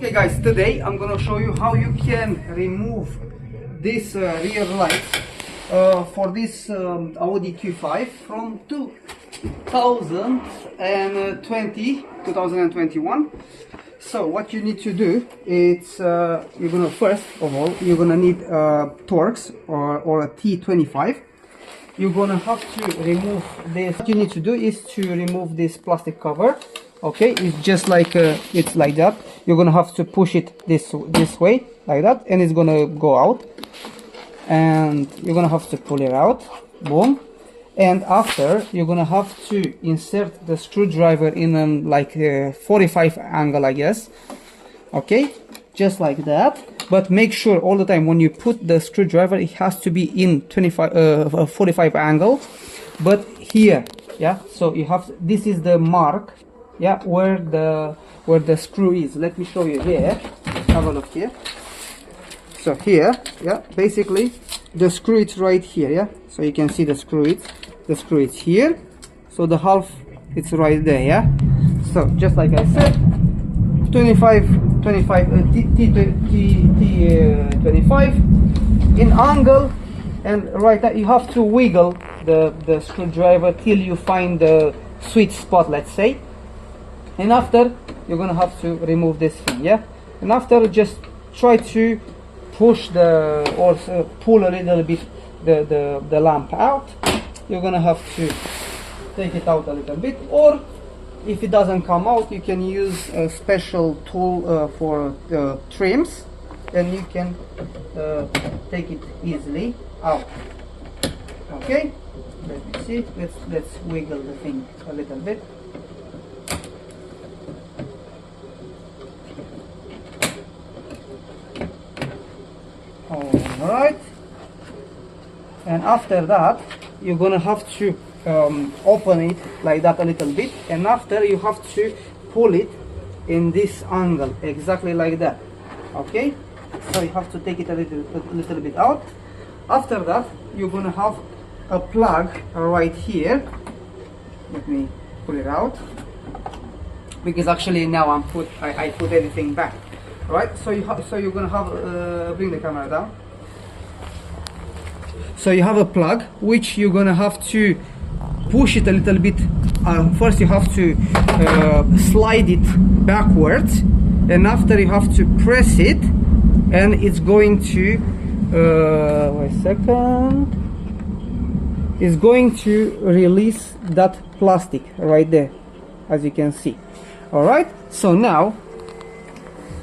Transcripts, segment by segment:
Okay guys, today I'm gonna show you how you can remove this rear light for this Audi Q5 from 2021. So what you need to do is you're gonna first of all need Torx or a T25. You're gonna have to remove this. What you need to do is to remove this plastic cover. Okay, it's just like it's like that. You're gonna have to push it this way like that, and it's gonna go out, and you're gonna have to pull it out. Boom. And after, you're gonna have to insert the screwdriver in like a 45 angle, I guess. Okay, just like that. But make sure all the time when you put the screwdriver, it has to be in 45 angle. But here, yeah. So you have this is the mark, yeah, where the screw is. Let me show you here. Have a look here. So here, yeah, basically the screw is right here, yeah. So you can see the screw is here. So the half it's right there, yeah. So just like I said, T25 in angle, and right now you have to wiggle the screwdriver till you find the sweet spot, let's say. And after, you're gonna have to remove this thing, yeah. And after, just try to push or pull a little bit the lamp out. You're gonna have to take it out a little bit, or if it doesn't come out, you can use a special tool for trims, and you can take it easily out. Okay, let me see. Let's wiggle the thing a little bit. All right, and after that, you're gonna have to open it like that a little bit, and after you have to pull it in this angle, exactly like that. Okay, so you have to take it a little bit out. After that, you're gonna have a plug right here. Let me pull it out, because actually now I put everything back. Right, so you're gonna have bring the camera down. So you have a plug which you're gonna have to push it a little bit. First you have to slide it backwards, and after you have to press it, and it's going to wait a second. It's going to release that plastic right there, as you can see. All right. So now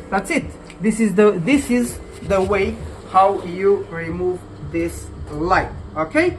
that's it. This is the way how you remove this light. Okay.